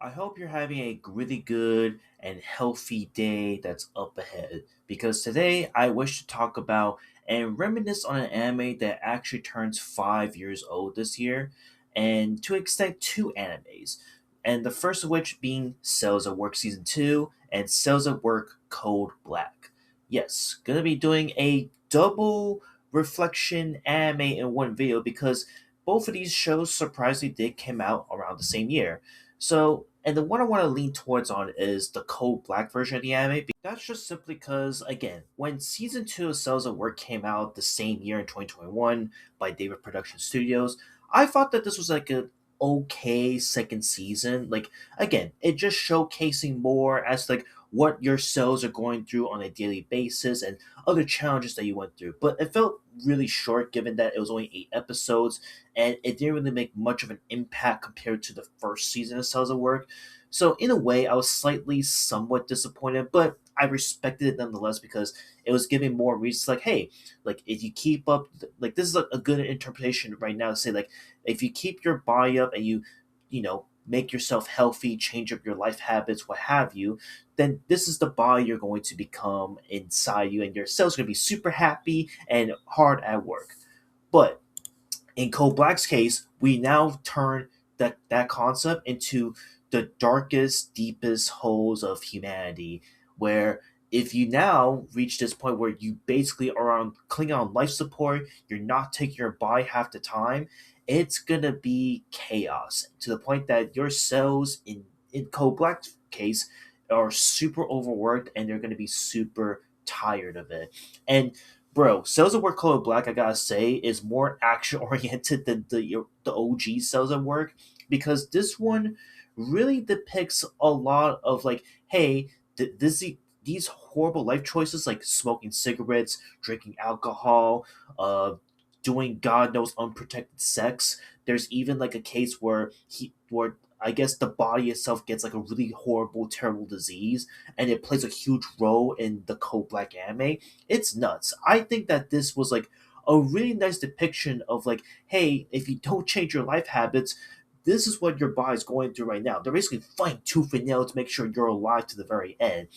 I hope you're having a really good and healthy day that's up ahead because today I wish to talk about and reminisce on an anime that actually turns 5 years old this year, and to extent two animes. And the first of which being Cells at Work Season 2 and Cells at Work Code Black. Yes, gonna be doing a double reflection anime in one video because both of these shows surprisingly did came out around the same year. So, and the one I want to lean towards on is the cold black version of the anime. That's just simply because, again, when season two of Cells at Work came out the same year in 2021 by David Production Studios, I thought that this was like a okay second season. Like, again, it just showcasing more as like what your cells are going through on a daily basis and other challenges that you went through. But it felt really short given that it was only 8 episodes and it didn't really make much of an impact compared to the first season of Cells at Work. So in a way, I was slightly somewhat disappointed, but I respected it nonetheless because it was giving more reasons. Like, hey, like if you keep up, like this is a good interpretation right now to say like if you keep your body up and you make yourself healthy, change up your life habits, what have you, then this is the body you're going to become inside you, and your cells are going to be super happy and hard at work. But in Code Black's case, we now turn that concept into the darkest, deepest holes of humanity, where if you now reach this point where you basically are on clinging on life support, you're not taking your body half the time, it's gonna be chaos to the point that your cells in Code Black's case are super overworked and they're gonna be super tired of it. And bro, Cells at Work Color Black, I gotta say, is more action oriented than the OG Cells at Work because this one really depicts a lot of like, hey, these horrible life choices like smoking cigarettes, drinking alcohol, doing God knows unprotected sex. There's even like a case where I guess the body itself gets like a really horrible, terrible disease, and it plays a huge role in the Code Black anime. It's nuts. I think that this was like a really nice depiction of like, hey, if you don't change your life habits, this is what your body's going through right now. They're basically fighting tooth and nail to make sure you're alive to the very end.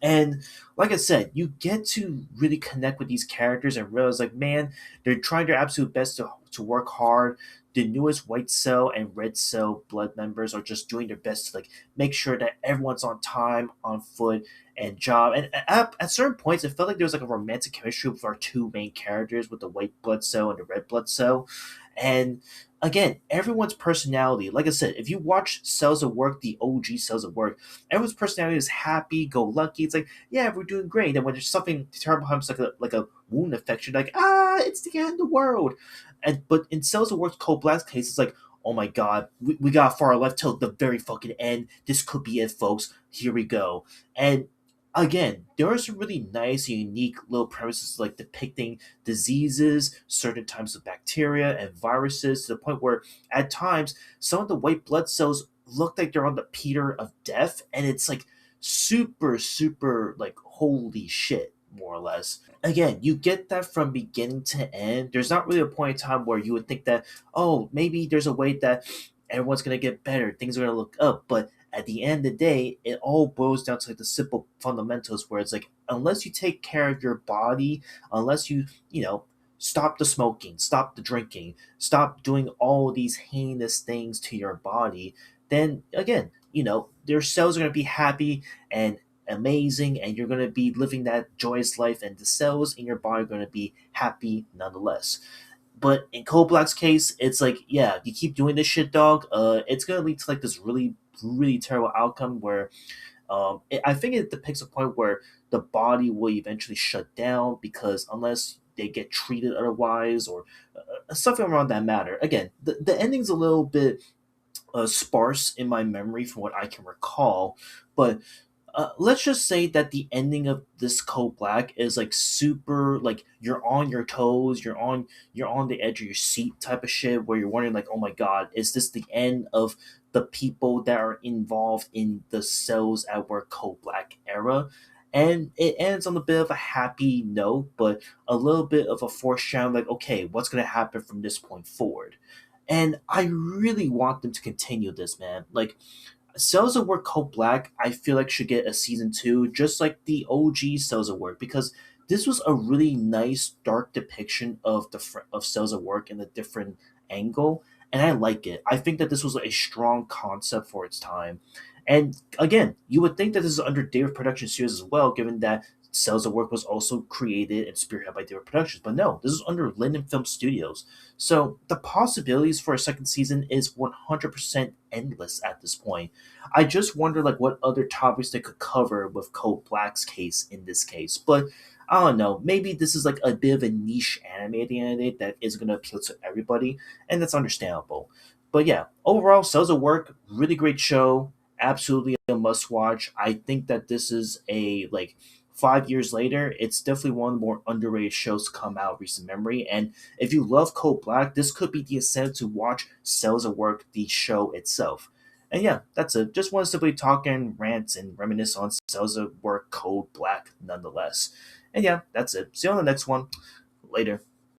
And like I said, you get to really connect with these characters and realize, like, man, they're trying their absolute best to work hard. The newest white cell and red cell blood members are just doing their best to like make sure that everyone's on time, on foot, and job. And at certain points, it felt like there was like a romantic chemistry with our two main characters, with the white blood cell and the red blood cell. And again, everyone's personality, like I said, if you watch Cells at Work, the OG Cells at Work, everyone's personality is happy, go lucky. It's like, yeah, we're doing great. And when there's something terrible happens, like a wound infection, like, it's the end of the world. And but in Cells at Work, Cold Black's case, it's like, oh my god, we got far left till the very fucking end. This could be it, folks. Here we go. And again, there are some really nice and unique little premises like depicting diseases, certain types of bacteria and viruses to the point where at times some of the white blood cells look like they're on the Peter of death, and it's like super, super like holy shit, more or less. Again, you get that from beginning to end. There's not really a point in time where you would think that, oh, maybe there's a way that everyone's gonna get better, things are gonna look up, but at the end of the day, it all boils down to like the simple fundamentals where it's like unless you take care of your body, unless you stop the smoking, stop the drinking, stop doing all these heinous things to your body, then again, your cells are gonna be happy and amazing and you're going to be living that joyous life and the cells in your body are going to be happy nonetheless. But in Cold Black's case, it's like, yeah, you keep doing this shit, dog. It's gonna lead to like this really, really terrible outcome where, I think it depicts a point where the body will eventually shut down because unless they get treated otherwise or something around that matter. Again, the ending's a little bit sparse in my memory from what I can recall, but let's just say that the ending of this Code Black is like super like you're on your toes, you're on the edge of your seat type of shit where you're wondering like, oh my god, is this the end of the people that are involved in the Cells at Work Code Black era? And it ends on a bit of a happy note, but a little bit of a foreshadowing, like, okay, what's gonna happen from this point forward? And I really want them to continue this, man. Like, Cells of Work Code Black, I feel like should get a season two, just like the OG Cells of Work, because this was a really nice dark depiction of of Cells of Work in a different angle, and I like it. I think that this was a strong concept for its time, and again, you would think that this is under David Production Studios as well, given that Cells of Work was also created and spearheaded by David Productions, but no, this is under Linden Film Studios. So the possibilities for a second season is 100% endless at this point. I just wonder like what other topics they could cover with Code Black's case in this case. But I don't know. Maybe this is like a bit of a niche anime at the end of the day that isn't going to appeal to everybody, and that's understandable. But yeah, overall, Cells of Work, really great show. Absolutely a must watch. I think that this is a like 5 years later, it's definitely one of the more underrated shows to come out of recent memory. And if you love Code Black, this could be the incentive to watch Cells of Work, the show itself. And yeah, that's it. Just want to simply talk and rant and reminisce on Cells of Work Code Black nonetheless. And yeah, that's it. See you on the next one. Later.